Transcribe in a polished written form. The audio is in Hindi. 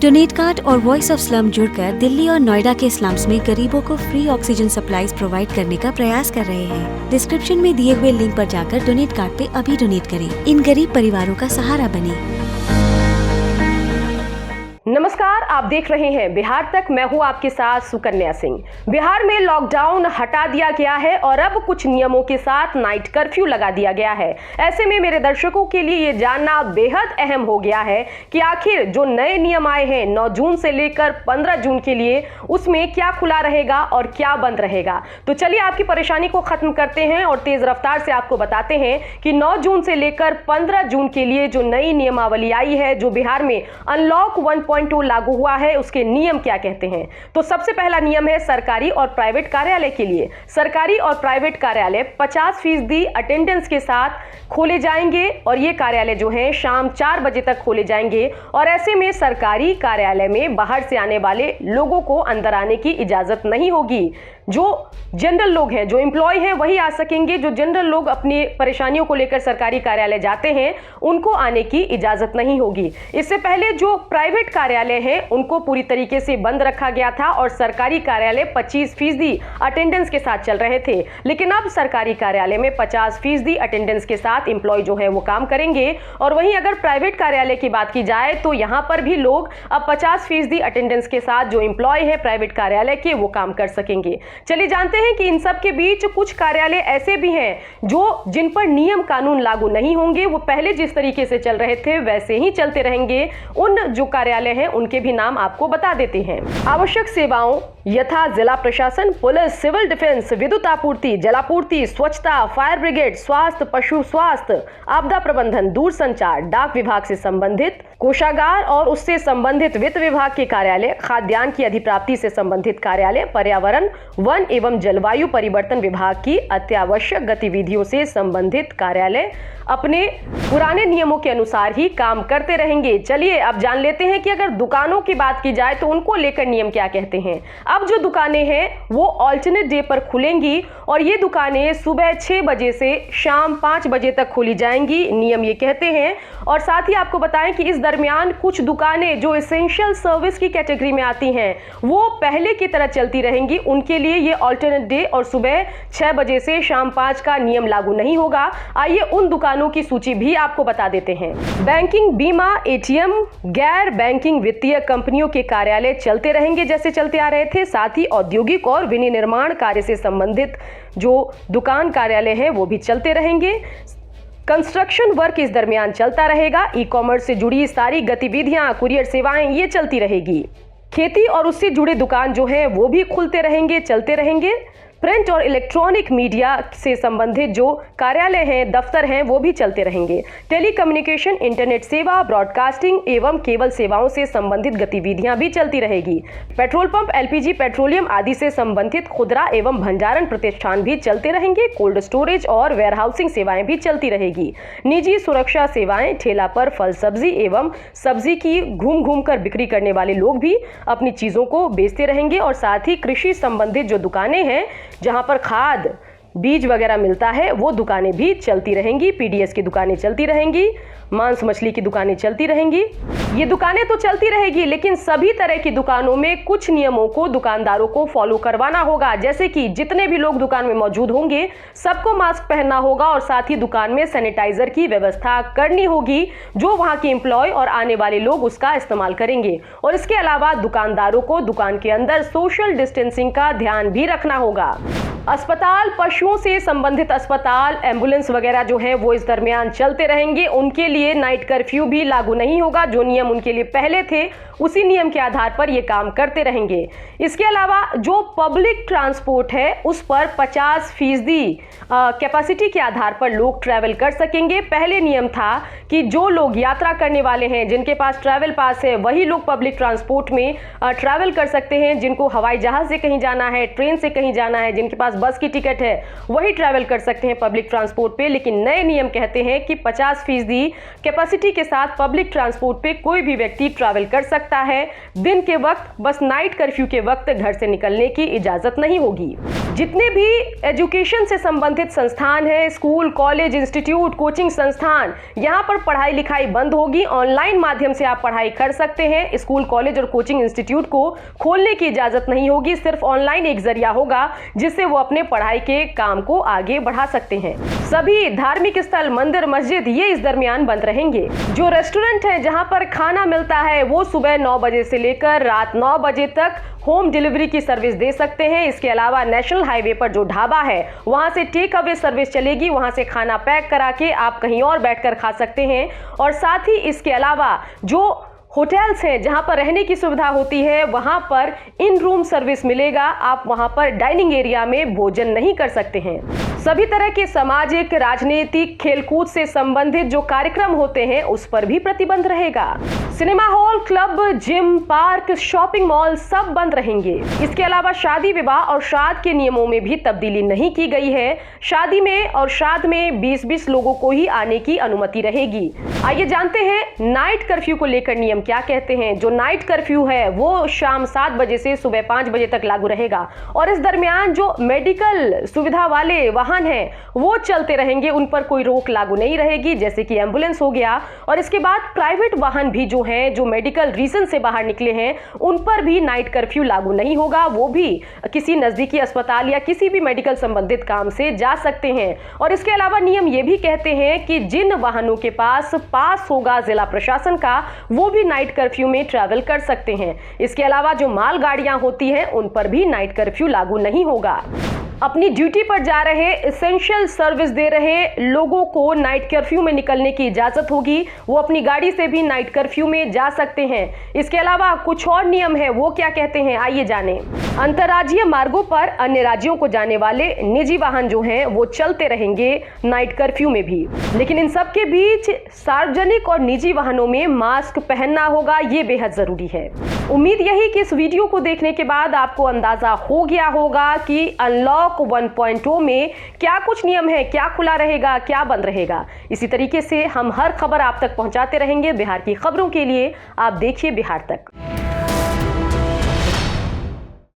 डोनेट कार्ड और वॉइस ऑफ स्लम जुड़कर दिल्ली और नोएडा के स्लम्स में गरीबों को फ्री ऑक्सीजन सप्लाईज प्रोवाइड करने का प्रयास कर रहे हैं। डिस्क्रिप्शन में दिए हुए लिंक पर जाकर डोनेट कार्ड पे अभी डोनेट करें। इन गरीब परिवारों का सहारा बने। नमस्कार, आप देख रहे हैं बिहार तक। मैं हूं आपके साथ सुकन्या सिंह। बिहार में लॉकडाउन हटा दिया गया है और अब कुछ नियमों के साथ नाइट कर्फ्यू लगा दिया गया है। ऐसे में मेरे दर्शकों के लिए ये जानना बेहद अहम हो गया है कि आखिर जो नए नियम आए हैं 9 जून से लेकर 15 जून के लिए, उसमें क्या खुला रहेगा और क्या बंद रहेगा। तो चलिए आपकी परेशानी को खत्म करते हैं और तेज रफ्तार से आपको बताते हैं कि 9 जून से लेकर 15 जून के लिए जो नई नियमावली आई है, जो बिहार में अनलॉक 1.2 लागू हुआ है, उसके नियम क्या कहते हैं। तो सबसे पहला नियम है सरकारी और प्राइवेट कार्यालय के लिए। सरकारी और प्राइवेट कार्यालय 50% अटेंडेंस के साथ खोले जाएंगे और ये कार्यालय जो है शाम 4 बजे तक खोले जाएंगे। और ऐसे में सरकारी कार्यालय में बाहर से आने वाले लोगों को अंदर आने की इजाजत नहीं होगी। जो जनरल लोग हैं, जो एम्प्लॉय हैं, वही आ सकेंगे। जो जनरल लोग अपनी परेशानियों को लेकर सरकारी कार्यालय जाते हैं, उनको आने की इजाजत नहीं होगी। इससे पहले जो प्राइवेट कार्यालय हैं, उनको पूरी तरीके से बंद रखा गया था और सरकारी कार्यालय 25% अटेंडेंस के साथ चल रहे थे। लेकिन अब सरकारी कार्यालय में 50% अटेंडेंस के साथ एम्प्लॉय जो है वो काम करेंगे। और वहीं अगर प्राइवेट कार्यालय की बात की जाए तो यहां पर भी लोग अब 50% अटेंडेंस के साथ जो एम्प्लॉय है प्राइवेट कार्यालय के, वो काम कर सकेंगे। चलिए जानते हैं कि इन सब के बीच कुछ कार्यालय ऐसे भी हैं जो जिन पर नियम कानून लागू नहीं होंगे। वो पहले जिस तरीके से चल रहे थे वैसे ही चलते रहेंगे। उन जो कार्यालय हैं उनके भी नाम आपको बता देते हैं। आवश्यक सेवाओं यथा जिला प्रशासन, पुलिस, सिविल डिफेंस, विद्युत आपूर्ति, जलापूर्ति, स्वच्छता, फायर ब्रिगेड, स्वास्थ्य, पशु स्वास्थ्य, आपदा प्रबंधन, दूरसंचार, डाक विभाग से संबंधित, कोषागार और उससे संबंधित वित्त विभाग के कार्यालय, खाद्यान्न की अधिप्राप्ति से संबंधित कार्यालय, पर्यावरण, वन एवं जलवायु परिवर्तन विभाग की अत्यावश्यक गतिविधियों से संबंधित कार्यालय अपने पुराने नियमों के अनुसार ही काम करते रहेंगे। चलिए अब जान लेते हैं कि अगर दुकानों की बात की जाए तो उनको लेकर नियम क्या कहते हैं। अब जो दुकानें हैं वो ऑल्टरनेट डे पर खुलेंगी और ये दुकानें सुबह 6 बजे से शाम 5 बजे तक खोली जाएंगी, नियम ये कहते हैं। और साथ ही आपको बताएं कि इस दरमियान कुछ दुकानें जो एसेंशियल सर्विस की कैटेगरी में आती हैं वो पहले की तरह चलती रहेंगी। उनके लिए ये ऑल्टरनेट डे और सुबह 6 बजे से शाम 5 का नियम लागू नहीं होगा। आइए उन दुकानों की सूची भी आपको बता देते हैं। बैंकिंग, बीमा, एटीएम, गैर बैंकिंग वित्तीय कंपनियों के कार्यालय चलते रहेंगे जैसे चलते आ रहे थे। साथ ही औद्योगिक और विनिर्माण कार्य से संबंधित जो दुकान कार्यालय हैं वो भी चलते रहेंगे। कंस्ट्रक्शन वर्क इस दरमियान चलता रहेगा। ई कॉमर्स से जुड़ी सारी गतिविधियां, कुरियर सेवाएं ये चलती रहेगी। खेती और उससे जुड़े दुकान जो है वो भी खुलते रहेंगे, चलते रहेंगे। प्रिंट और इलेक्ट्रॉनिक मीडिया से संबंधित जो कार्यालय हैं, दफ्तर हैं, वो भी चलते रहेंगे। टेलीकम्युनिकेशन, इंटरनेट सेवा, ब्रॉडकास्टिंग एवं केबल सेवाओं से संबंधित गतिविधियां भी चलती रहेगी। पेट्रोल पंप, एलपीजी, पेट्रोलियम आदि से संबंधित खुदरा एवं भंडारण प्रतिष्ठान भी चलते रहेंगे। कोल्ड स्टोरेज और वेयरहाउसिंग सेवाएं भी चलती रहेगी। निजी सुरक्षा सेवाएं, ठेला पर फल सब्जी एवं सब्जी की घूम घूम कर बिक्री करने वाले लोग भी अपनी चीजों को बेचते रहेंगे। और साथ ही कृषि संबंधित जो दुकानें हैं जहां पर खाद, बीज वगैरह मिलता है, वो दुकानें भी चलती रहेंगी। पीडीएस की दुकानें चलती रहेंगी। मांस मछली की दुकानें चलती रहेंगी। ये दुकानें तो चलती रहेगी, लेकिन सभी तरह की दुकानों में कुछ नियमों को दुकानदारों को फॉलो करवाना होगा। जैसे कि जितने भी लोग दुकान में मौजूद होंगे सबको मास्क पहनना होगा और साथ ही दुकान में सैनिटाइजर की व्यवस्था करनी होगी, जो वहां के एम्प्लॉय और आने वाले लोग उसका इस्तेमाल करेंगे। और इसके अलावा दुकानदारों को दुकान के अंदर सोशल डिस्टेंसिंग का ध्यान भी रखना होगा। अस्पताल, पशुओं से संबंधित अस्पताल, एम्बुलेंस वगैरह जो है वो इस दरमियान चलते रहेंगे। उनके लिए नाइट कर्फ्यू भी लागू नहीं होगा। जो नियम उनके लिए पहले थे उसी नियम के आधार पर ये काम करते रहेंगे। इसके अलावा जो पब्लिक ट्रांसपोर्ट है उस पर 50% कैपेसिटी के आधार पर लोग ट्रैवल कर सकेंगे। पहले नियम था कि जो लोग यात्रा करने वाले हैं, जिनके पास ट्रैवल पास है, वही लोग पब्लिक ट्रांसपोर्ट में ट्रैवल कर सकते हैं। जिनको हवाई जहाज से कहीं जाना है, ट्रेन से कहीं जाना है, जिनके पास बस की टिकट है वही ट्रैवल कर सकते हैं पब्लिक ट्रांसपोर्ट पे। लेकिन नए नियम कहते हैं कि 50% कैपेसिटी के साथ पब्लिक ट्रांसपोर्ट पे कोई भी व्यक्ति ट्रैवल कर सकता है। दिन के वक्त, बस नाइट कर्फ्यू के वक्त घर से निकलने की इजाजत नहीं होगी। जितने भी एजुकेशन से संबंधित संस्थान हैं, स्कूल, कॉलेज, इंस्टीट्यूट, कोचिंग संस्थान, यहाँ पर पढ़ाई लिखाई बंद होगी। ऑनलाइन माध्यम से आप पढ़ाई कर सकते हैं। स्कूल, कॉलेज और कोचिंग इंस्टीट्यूट को खोलने की इजाजत नहीं होगी। सिर्फ ऑनलाइन एक जरिया होगा जिससे वो अपने पढ़ाई के काम को आगे बढ़ा सकते हैं। सभी धार्मिक स्थल, मंदिर, मस्जिद ये इस दरमियान बंद रहेंगे। जो रेस्टोरेंट है जहां पर खाना मिलता है वो सुबह 9 बजे से लेकर रात 9 बजे तक होम डिलीवरी की सर्विस दे सकते हैं। इसके अलावा नेशनल हाईवे पर जो ढाबा है वहां से टेक अवे सर्विस चलेगी। वहां से खाना पैक करा के आप कहीं और बैठकर खा सकते हैं। और साथ ही इसके अलावा जो होटल्स हैं जहां पर रहने की सुविधा होती है वहां पर इन रूम सर्विस मिलेगा। आप वहां पर डाइनिंग एरिया में भोजन नहीं कर सकते हैं। सभी तरह के सामाजिक, राजनीतिक, खेलकूद से संबंधित जो कार्यक्रम होते हैं उस पर भी प्रतिबंध रहेगा। Cinema hall, club, gym, park, shopping mall सब बंद रहेंगे। इसके अलावा शादी, विवाह और श्राद्ध के नियमों में भी तब्दीली नहीं की गई है। शादी में और श्राद्ध में 20-20 लोगों को ही आने की अनुमति रहेगी। आइए जानते हैं नाइट कर्फ्यू को लेकर नियम क्या कहते हैं। जो नाइट कर्फ्यू है वो शाम 7 बजे से सुबह 5 बजे तक लागू रहेगा और इस दरमियान जो मेडिकल सुविधा वाले वाहन हैं वो चलते रहेंगे, उन पर कोई रोक लागू नहीं रहेगी, जैसे कि एम्बुलेंस हो गया। और इसके बाद प्राइवेट वाहन भी जो हैं, जो मेडिकल रीजन से बाहर निकले हैं, उन पर भी नाइट कर्फ्यू लागू नहीं होगा। वो भी किसी नजदीकी अस्पताल या किसी भी मेडिकल संबंधित काम से जा सकते हैं। और इसके अलावा नियम ये भी कहते हैं कि जिन वाहनों के पास होगा जिला प्रशासन का वो भी नाइट कर्फ्यू में ट्रैवल कर सकते हैं। इसके अलावा जो मालगाड़ियां होती हैं उन पर भी नाइट कर्फ्यू लागू नहीं होगा। अपनी ड्यूटी पर जा रहे, एसेंशियल सर्विस दे रहे लोगों को नाइट कर्फ्यू में निकलने की इजाजत होगी। वो अपनी गाड़ी से भी नाइट कर्फ्यू में जा सकते हैं। इसके अलावा कुछ और नियम है, वो क्या कहते हैं आइए जानें। अंतर्राज्यीय मार्गों पर अन्य राज्यों को जाने वाले निजी वाहन जो हैं वो चलते रहेंगे नाइट कर्फ्यू में भी। लेकिन इन सब के बीच सार्वजनिक और निजी वाहनों में मास्क पहनना होगा, ये बेहद जरूरी है। उम्मीद यही कि इस वीडियो को देखने के बाद आपको अंदाजा हो गया होगा कि अनलॉक 1.0 में क्या कुछ नियम है, क्या खुला रहेगा, क्या बंद रहेगा। इसी तरीके से हम हर खबर आप तक पहुंचाते रहेंगे। बिहार की खबरों के लिए आप देखिए बिहार तक।